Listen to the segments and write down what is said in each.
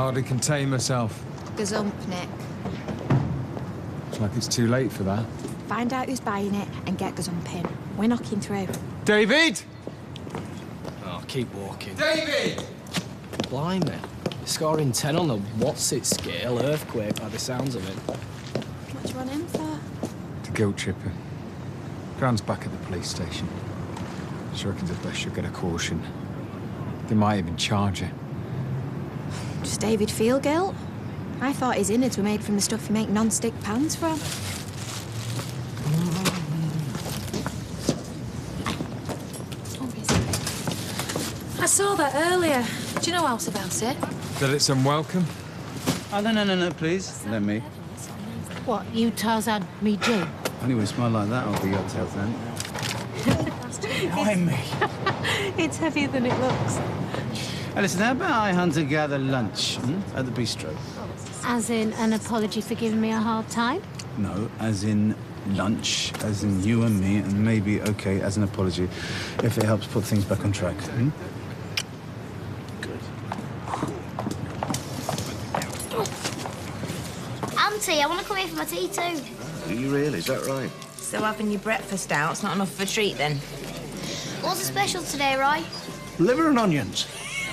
hardly contain myself. Gazump, Nick. Looks like it's too late for that. Find out who's buying it and get gazumping. We're knocking through. David! Oh, keep walking. David! Blimey. Scoring 10 on the what's-it scale, earthquake by the sounds of it. What do you want him for? The guilt tripper. Gran's back at the police station. She reckons it's best she'll get a caution. They might even charge her. Does David feel guilt? I thought his innards were made from the stuff you make non-stick pans from. I saw that earlier. Do you know else about it? That it's unwelcome? Oh, no, please. Let me. What, you Tarzan, me Jane? Only when you smile like that, I'll be your Tarzan. Behind me. It's heavier than it looks. Hey, listen, how about I hunter-gather lunch at the bistro? As in an apology for giving me a hard time? No, as in lunch, as in you and me, and maybe, okay, as an apology, if it helps put things back on track. Auntie, I want to come here for my tea too. Do you really? Is that right? So having your breakfast out, it's not enough of a treat then? What's the special today, Roy? Liver and onions.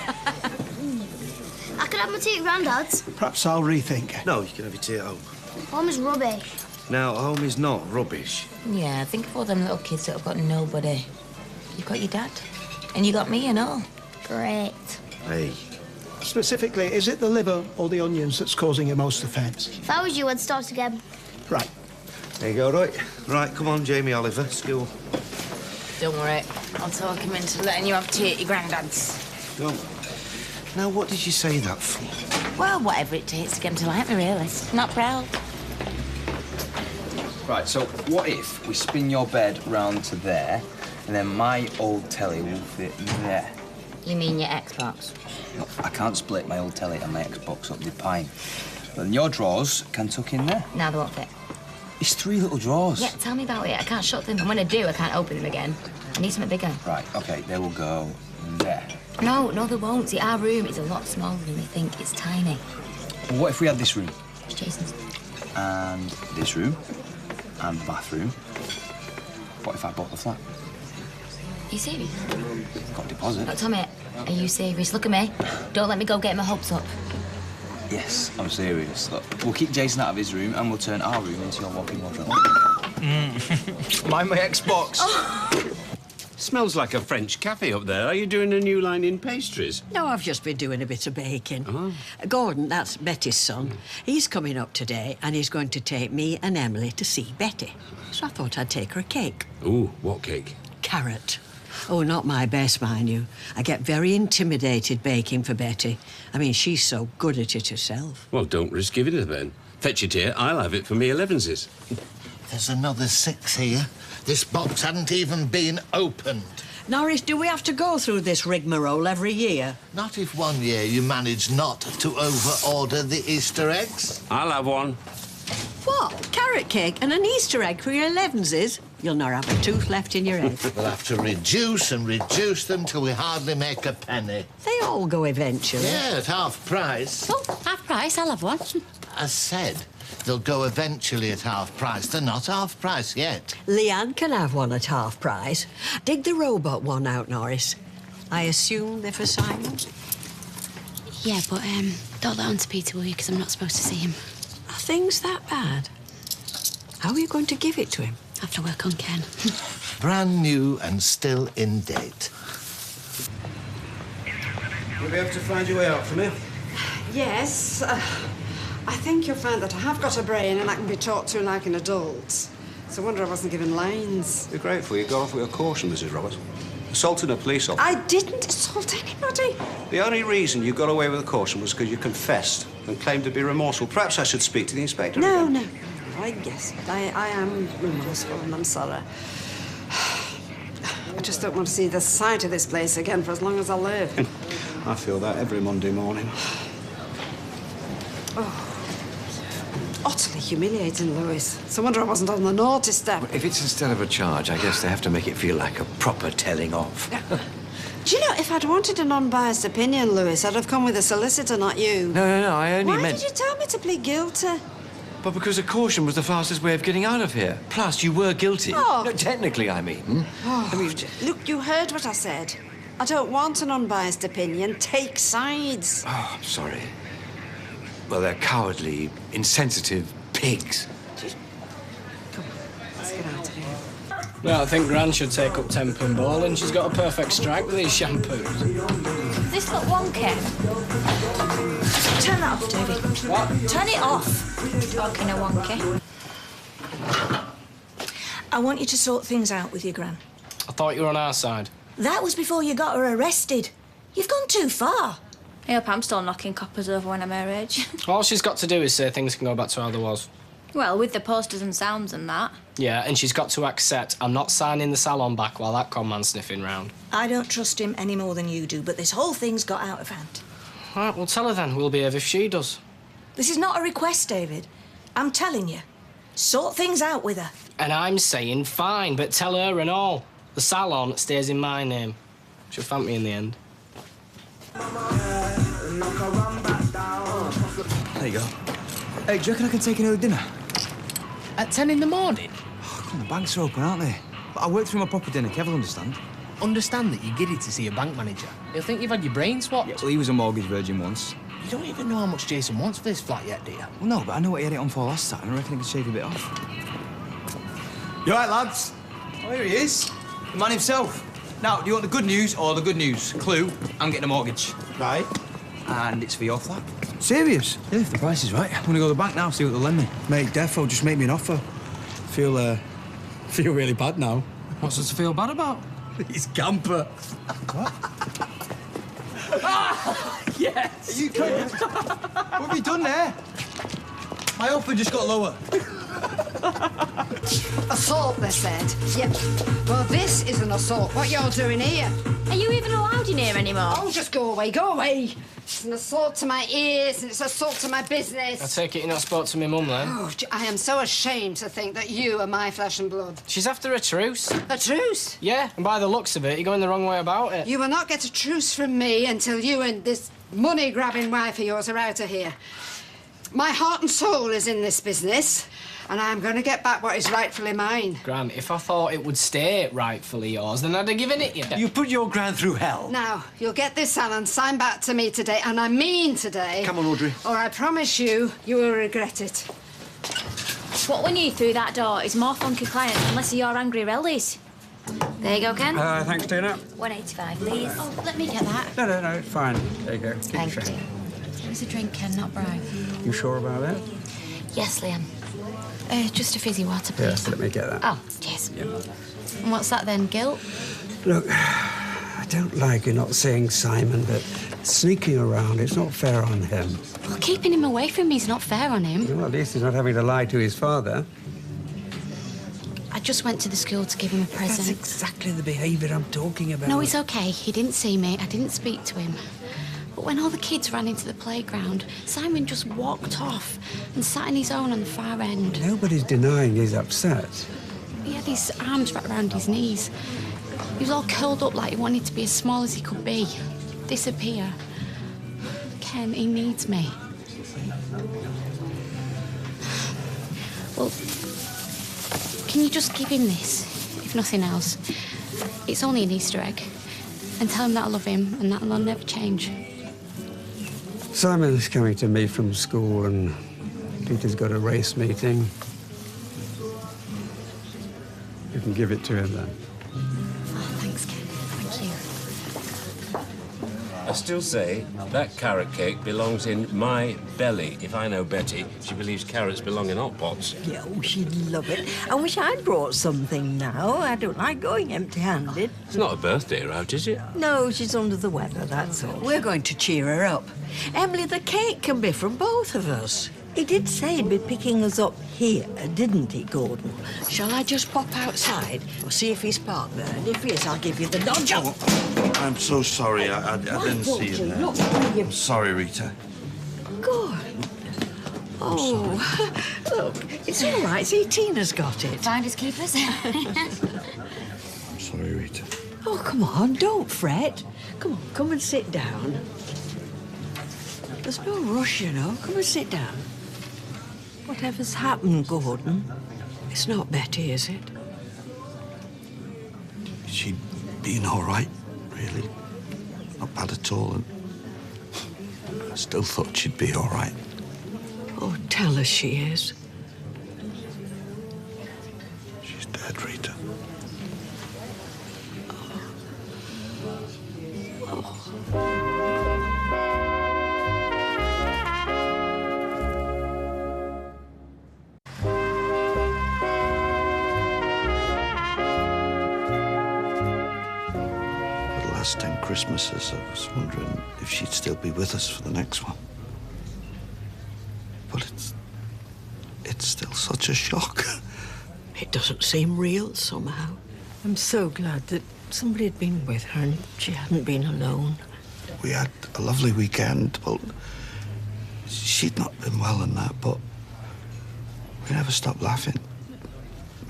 I could have my tea at Grandad's. Perhaps I'll rethink. No, you can have your tea at home. Home is rubbish. Now, home is not rubbish. Yeah, think of all them little kids that have got nobody. You've got your dad, and you got me and all. Great. Hey. Specifically, is it the liver or the onions that's causing you most offence? If I was you, I'd start again. Right. There you go, Roy. Right, come on, Jamie Oliver, school. Don't worry, I'll talk him into letting you have tea at your granddad's. Don't. Now, what did you say that for? Well, whatever it takes to get him to like me, really. Not proud. Right, so what if we spin your bed round to there, and then my old telly will fit there? You mean your Xbox? No, I can't split my old telly and my Xbox up the pine. But then your drawers can tuck in there. Now they won't fit. It's 3 little drawers. Yeah, tell me about it. I can't shut them, and when I do, I can't open them again. I need something bigger. Right, OK, they will go there. No, they won't. See, our room is a lot smaller than they think. It's tiny. Well, what if we had this room? It's Jason's. And this room? And the bathroom? What if I bought the flat? Are you serious? Got a deposit. Look, Tommy, are you serious? Look at me. Don't let me go get my hopes up. Yes, I'm serious. Look, we'll keep Jason out of his room and we'll turn our room into your walk-in wardrobe. Mind my Xbox. Smells like a French cafe up there. Are you doing a new line in pastries? No, I've just been doing a bit of baking. Gordon, that's Betty's son, he's coming up today and he's going to take me and Emily to see Betty. So I thought I'd take her a cake. Ooh, what cake? Carrot. Oh, not my best, mind you. I get very intimidated baking for Betty. I mean, she's so good at it herself. Well, don't risk giving her then. Fetch it here, I'll have it for me 11s. There's another 6 here. This box hadn't even been opened. Norris, do we have to go through this rigmarole every year? Not if one year you manage not to over-order the Easter eggs. I'll have one. What? Carrot cake and an Easter egg for your 11s? You'll not have a tooth left in your head. We'll have to reduce and reduce them till we hardly make a penny. They all go eventually. Yeah, at half price. Oh, half price, I'll have one. As said, they'll go eventually at half price. They're not half price yet. Leanne can have one at half price. Dig the robot one out, Norris. I assume they're for Simon? Yeah, but don't let on to Peter, will you? Because I'm not supposed to see him. Are things that bad? How are you going to give it to him? I have to work on Ken. Brand new and still in date. You'll be able to find your way out from here? Yes. I think you'll find that I have got a brain and I can be talked to like an adult. So I wonder I wasn't given lines. We're grateful you got off with a caution, Mrs. Roberts. Assaulting a police officer. I didn't assault anybody. The only reason you got away with a caution was because you confessed and claimed to be remorseful. Perhaps I should speak to the inspector again. No. I guess I am remorseful and I'm sorry. I just don't want to see the sight of this place again for as long as I live. I feel that every Monday morning. Oh. Utterly humiliating, Lewis. It's a wonder I wasn't on the naughty step. If it's instead of a charge, I guess they have to make it feel like a proper telling off. Do you know, if I'd wanted an unbiased opinion, Lewis, I'd have come with a solicitor, not you. No, I only Why meant... did you tell me to plead guilty? But because a caution was the fastest way of getting out of here. Plus, you were guilty. Oh. No, technically, I mean. Oh, I mean... Look, you heard what I said. I don't want an unbiased opinion. Take sides. Oh, I'm sorry. Well, they're cowardly, insensitive pigs. Come on, let's get out of here. Well, I think Gran should take up 10-pin bowling. She's got a perfect strike with these shampoos. Does this look wonky? Turn that off, Davy. What? Turn it off. Talking of wonky. I want you to sort things out with your Gran. I thought you were on our side. That was before you got her arrested. You've gone too far. I hope I'm still knocking coppers over when I'm her age. All she's got to do is say things can go back to how they was. Well, with the posters and sounds and that. Yeah, and she's got to accept I'm not signing the salon back while that con man's sniffing round. I don't trust him any more than you do, but this whole thing's got out of hand. All right, well, tell her then. We'll behave if she does. This is not a request, David. I'm telling you. Sort things out with her. And I'm saying fine, but tell her and all. The salon stays in my name. She'll thank me in the end. There you go. Hey, do you reckon I can take an early dinner? At 10 in the morning? Oh, come on, the banks are open, aren't they? But I work through my proper dinner, Kev will understand. Understand that you get it to see a bank manager. He'll think you've had your brain swapped. Yeah, well, he was a mortgage virgin once. You don't even know how much Jason wants for this flat yet, do you? Well, no, but I know what he had it on for last time, and I reckon he could shave a bit off. You all right, lads? Oh, here he is. The man himself. Now, do you want the good news or the good news? Clue, I'm getting a mortgage. Right. And it's for your flat. Serious? Yeah, if the price is right. I'm gonna go to the bank now, see what they'll lend me. Mate, defo, just make me an offer. Feel really bad now. What's there to feel bad about? He's camper. What? Yes! Are you kidding? What have you done there? My offer just got lower. Assault, they said. Yep. Well, this is an assault. What you're doing here. Are you even allowed in here anymore? Oh, just go away, go away. It's an assault to my ears and it's an assault to my business. I take it you're not spoke to me mum, then? Oh, I am so ashamed to think that you are my flesh and blood. She's after a truce. A truce? Yeah, and by the looks of it, you're going the wrong way about it. You will not get a truce from me until you and this money-grabbing wife of yours are out of here. My heart and soul is in this business, and I'm going to get back what is rightfully mine. Gran, if I thought it would stay rightfully yours, then I'd have given it you. You put your Gran through hell. Now, you'll get this salon signed back to me today, and I mean today. Come on, Audrey. Or I promise you, you will regret it. What we need through that door is more funky clients and less of your angry rallies. There you go, Ken. Thanks, Tina. 185, please. Oh, let me get that. No, it's fine. There you go. Thank you. It was a drink, Ken, not bribe. You sure about that? Yes, Liam. Just a fizzy water, Yeah, please. let me get that. Oh, cheers. Yeah. And what's that then, guilt? Look, I don't like you not saying Simon, but sneaking around, it's not fair on him. Well, keeping him away from me is not fair on him. Well, at least he's not having to lie to his father. I just went to the school to give him a present. That's exactly the behaviour I'm talking about. No, it's okay. He didn't see me. I didn't speak to him. But when all the kids ran into the playground, Simon just walked off and sat on his own on the far end. Nobody's denying he's upset. He had his arms wrapped around his knees. He was all curled up like he wanted to be as small as he could be. Disappear. Ken, he needs me. Well, can you just give him this, if nothing else? It's only an Easter egg. And tell him that I love him and that I'll never change. Simon's coming to me from school and Peter's got a race meeting. You can give it to him then. Oh, thanks, Ken. Thank you. I still say that carrot cake belongs in my belly. If I know Betty, she believes carrots belong in hot pots. Yeah, oh, she'd love it. I wish I'd brought something now. I don't like going empty-handed. It's not a birthday route, is it? No, she's under the weather, that's all. We're going to cheer her up. Emily, the cake can be from both of us. He did say he'd be picking us up here, didn't he, Gordon? Shall I just pop outside or see if he's parked there? And if he is, I'll give you the nod. I'm so sorry. I didn't see you there. I'm sorry, Rita. Good. Oh, look, it's all right. See, Tina's got it. Finders keepers. I'm sorry, Rita. Oh, come on, don't fret. Come on, come and sit down. There's no rush, you know. Come and sit down. Whatever's happened, Gordon, it's not Betty, is it? She'd been all right, really. Not bad at all. And I still thought she'd be all right. Oh, tell us she is. She's dead, Rita. For the last 10 Christmases, I was wondering if she'd still be with us for the next one. But it's still such a shock. It doesn't seem real somehow. I'm so glad that somebody had been with her and she hadn't been alone. We had a lovely weekend. Well, she'd not been well in that, but we never stopped laughing.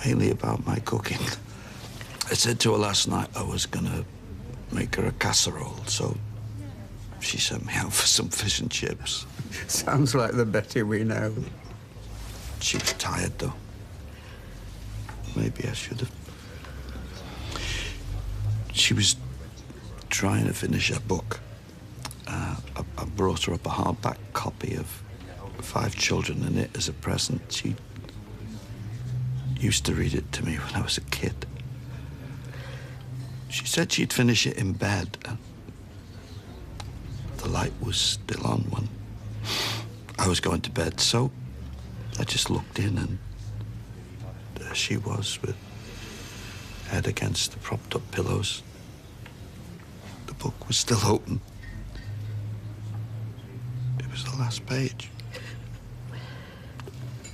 Mainly about my cooking. I said to her last night I was gonna make her a casserole, so she sent me out for some fish and chips. Sounds like the Betty we know. She was tired, though. Maybe I should have. She was trying to finish her book. I brought her up a hardback copy of 5 Children in It as a present. She used to read it to me when I was a kid. She said she'd finish it in bed. The light was still on when I was going to bed, so I just looked in, and there she was, with head against the propped-up pillows. The book was still open. It was the last page.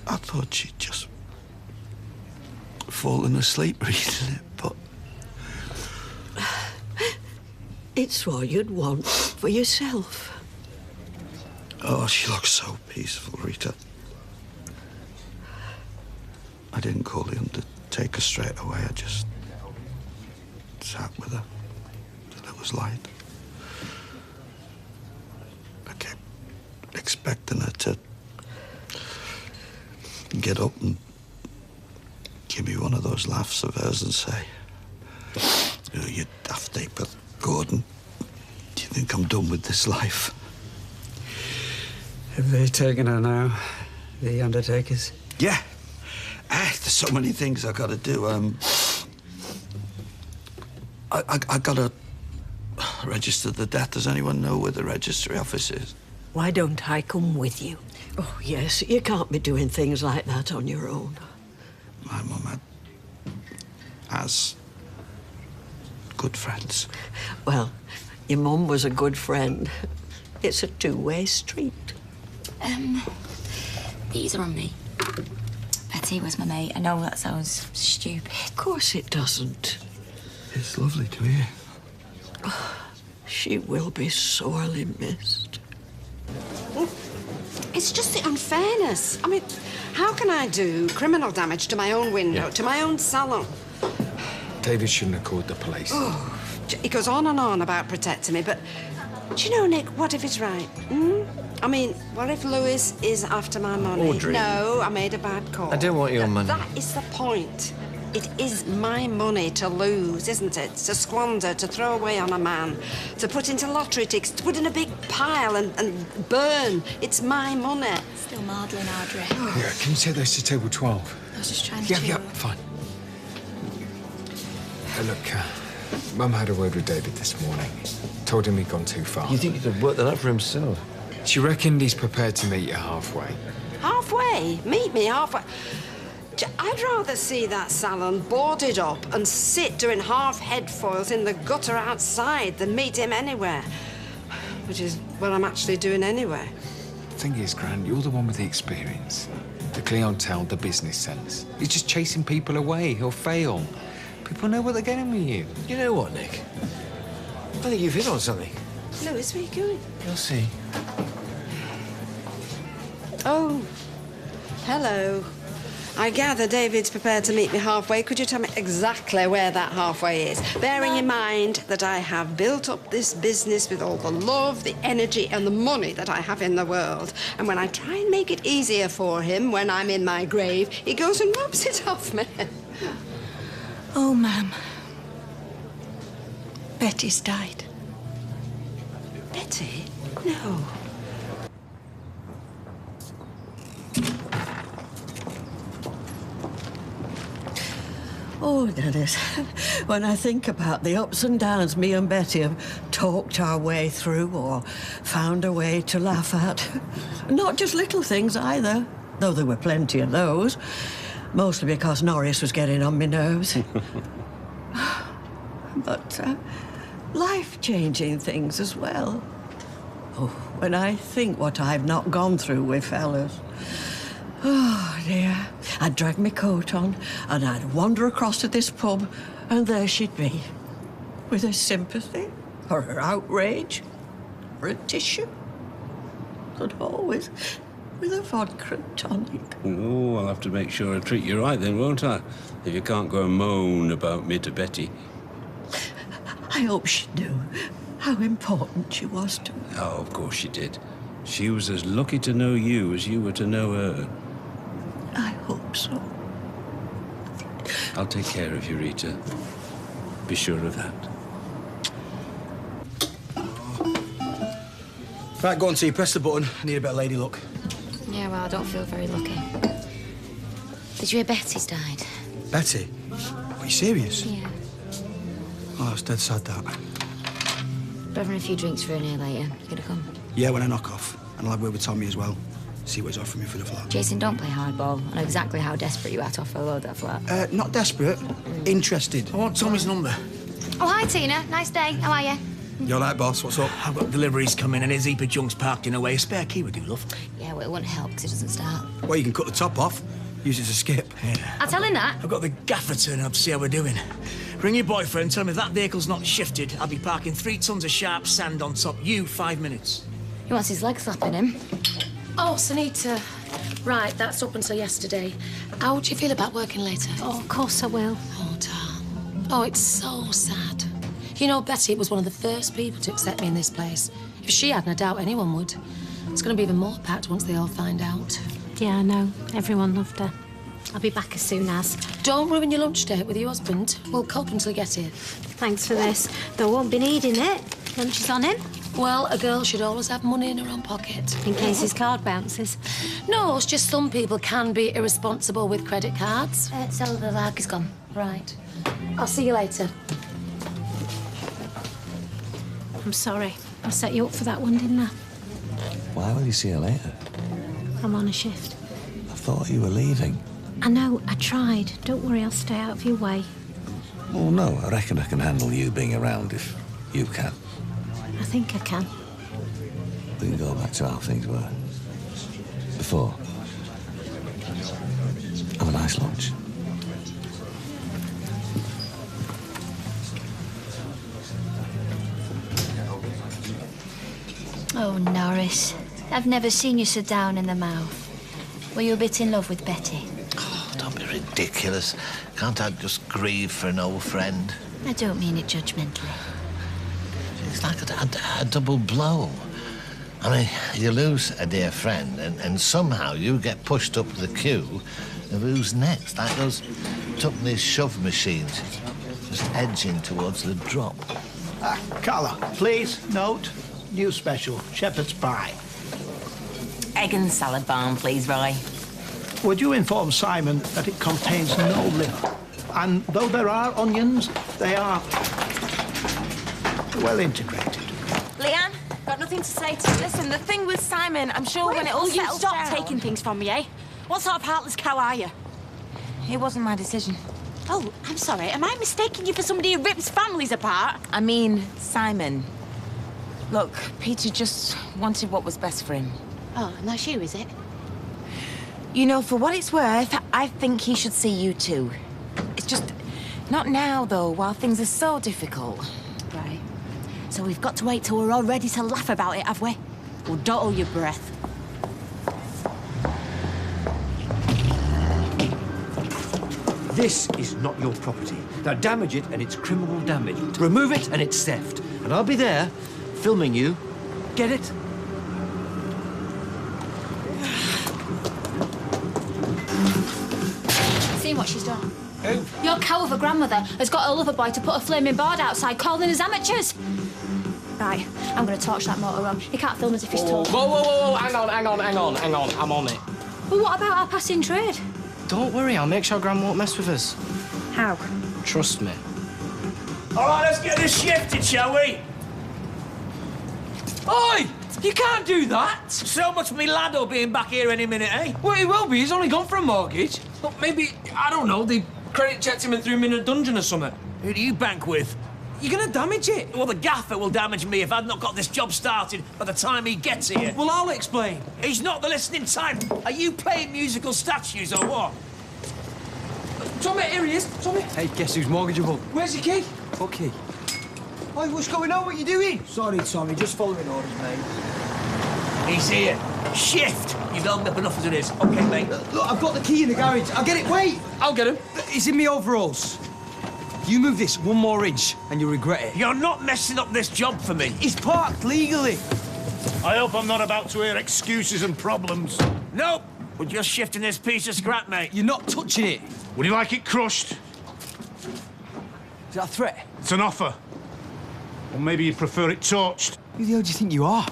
I thought she'd just fallen asleep reading it, but... It's what you'd want for yourself. Oh, she looks so peaceful, Rita. I didn't call the undertaker straight away. I just sat with her till it was light. I kept expecting her to get up and give me one of those laughs of hers and say, "Oh, you daft ape, but Gordon, do you think I'm done with this life?" Have they taken her now, the undertakers? Yeah. There's so many things I gotta do. I gotta register the death. Does anyone know where the registry office is? Why don't I come with you? Oh, yes, you can't be doing things like that on your own. My mum has good friends. Well, your mum was a good friend. It's a two-way street. These are on me. Betty was my mate. I know that sounds stupid. Of course it doesn't. It's lovely to hear. She will be sorely missed. It's just the unfairness. I mean, how can I do criminal damage to my own window, to my own salon? David shouldn't have called the police. Oh, he goes on and on about protecting me, but do you know, Nick, what if he's right? I mean, what if Lewis is after my money? Audrey. No, I made a bad call. I don't want your money. That is the point. It is my money to lose, isn't it? To squander, to throw away on a man, to put into lottery tickets, to put in a big pile and burn. It's my money. Still maudlin, Audrey. Yeah, can you take those to table 12? I was just trying to Yeah, cheer yeah, her up. fine. Look, Mum had a word with David this morning. Told him he'd gone too far. You think he could work that out for himself? She reckoned he's prepared to meet you halfway. Halfway? Meet me halfway? I'd rather see that salon boarded up and sit doing half head foils in the gutter outside than meet him anywhere. Which is what I'm actually doing anyway. The thing is, Gran, you're the one with the experience. The clientele, the business sense. He's just chasing people away. He'll fail. People know what they're getting with you. You know what, Nick? I think you've hit on something. Lewis, where are you going? You'll see. Oh, hello. I gather David's prepared to meet me halfway. Could you tell me exactly where that halfway is? Bearing in mind that I have built up this business with all the love, the energy and the money that I have in the world. And when I try and make it easier for him when I'm in my grave, he goes and robs it off me. Oh, ma'am. Betty's died. Betty? No. Oh, Dennis, when I think about the ups and downs me and Betty have talked our way through or found a way to laugh at, not just little things either, though there were plenty of those, mostly because Norris was getting on my nerves. But life-changing things as well. Oh, when I think what I've not gone through with fellas. Oh, dear. I'd drag my coat on and I'd wander across to this pub and there she'd be. With her sympathy or her outrage or a tissue. And always with a vodka and tonic. Oh, I'll have to make sure I treat you right then, won't I? If you can't go and moan about me to Betty. I hope she knew how important she was to me. Oh, of course she did. She was as lucky to know you as you were to know her. I hope so. I'll take care of you, Rita. Be sure of that. Right, go on, T. Press the button. I need a bit of lady luck. Yeah, well, I don't feel very lucky. Did you hear Betty's died? Betty? Are you serious? Yeah. Oh, that's dead sad, that. We're having a few drinks for her here later. You gonna come? Yeah, when I knock off. And I'll have a word with Tommy as well. See what he's offering me for the flat. Jason, don't play hardball. I know exactly how desperate you are to offer a load that flat. Not desperate. Interested. I want Tommy's number. Oh, hi, Tina. Nice day. How are you? You all right, boss? What's up? I've got deliveries coming and his heap of junk's parked in a way. A spare key would do, love. Yeah, well, it won't help because it doesn't start. Well, you can cut the top off. Use it as a skip. Yeah. I'll tell him that. I've got the gaffer turning up to see how we're doing. Ring your boyfriend, tell him if that vehicle's not shifted, I'll be parking 3 tons of sharp sand on top. You, 5 minutes. He wants his leg slapping him. Oh, Sunita. Right, that's up until yesterday. How do you feel about working later? Oh, of course I will. Oh, darn. Oh, it's so sad. You know, Betty was one of the first people to accept me in this place. If she hadn't, I doubt anyone would. It's going to be even more packed once they all find out. Yeah, I know. Everyone loved her. I'll be back as soon as. Don't ruin your lunch date with your husband. We'll cope until you get here. Thanks for this. Though I won't be needing it. Lunch is on him. Well, a girl should always have money in her own pocket. In case his card bounces. No, it's just some people can be irresponsible with credit cards. So the lag is gone. Right. I'll see you later. I'm sorry. I set you up for that one, didn't I? Why will you see her later? I'm on a shift. I thought you were leaving. I know. I tried. Don't worry. I'll stay out of your way. Well, no, I reckon I can handle you being around if you can. I think I can. We can go back to how things were. Before. Have a nice lunch. Oh, Norris. I've never seen you so down in the mouth. Were you a bit in love with Betty? Oh, don't be ridiculous. Can't I just grieve for an old friend? I don't mean it judgmentally. It's like a double blow. I mean, you lose a dear friend and somehow you get pushed up the queue of who's next, like those tuppeny shove machines, just edging towards the drop. Carla, please, note, new special, shepherd's pie. Egg and salad barn, please, Roy. Would you inform Simon that it contains no liver? And though there are onions, they are well integrated. Leanne, got nothing to say to you. Listen, the thing with Simon, I'm sure when it all settles down... Stop taking things from me, eh? What sort of heartless cow are you? It wasn't my decision. Oh, I'm sorry. Am I mistaking you for somebody who rips families apart? I mean, Simon. Look, Peter just wanted what was best for him. Oh, and that's you, is it? You know, for what it's worth, I think he should see you too. It's just... not now, though, while things are so difficult. Right. So we've got to wait till we're all ready to laugh about it, have we? Well, don't hold your breath. This is not your property. Now damage it and it's criminal damage. Remove it and it's theft. And I'll be there, filming you. Get it? Seen what she's done? Who? Your cow of a grandmother has got her lover boy to put a flaming board outside calling us amateurs. Right, I'm going to torch that motor on. He can't film us if he's told. Whoa, hang on. I'm on it. But what about our passing trade? Don't worry, I'll make sure Gran won't mess with us. How? Trust me. All right, let's get this shifted, shall we? Oi! You can't do that! So much for me lad'll being back here any minute, eh? Well, he will be. He's only gone for a mortgage. Look, maybe, I don't know, they credit checked him and threw him in a dungeon or something. Who do you bank with? You're gonna damage it. Well, the gaffer will damage me if I've not got this job started by the time he gets here. Well, I'll explain. He's not the listening type. Are you playing musical statues or what? Tommy, here he is. Tommy. Hey, guess who's mortgageable? Where's your key? What key? Oi, what's going on? What are you doing? Sorry, Tommy, just following orders, mate. He's here. Shift! You've held me up enough as it is. OK, mate. Look, I've got the key in the garage. I'll get it. Wait! I'll get him. He's in me overalls. You move this one more inch and you'll regret it. You're not messing up this job for me. He's parked legally. I hope I'm not about to hear excuses and problems. Nope. We're just shifting this piece of scrap, mate. You're not touching it. Would you like it crushed? Is that a threat? It's an offer. Or maybe you'd prefer it torched. Who the hell do you think you are?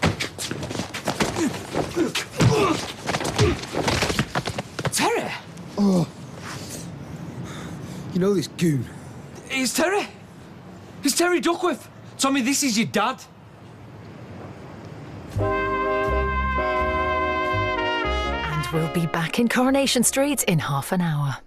Terry! Oh. You know this goon? It's Terry. It's Terry Duckworth. Tommy, this is your dad. And we'll be back in Coronation Street in half an hour.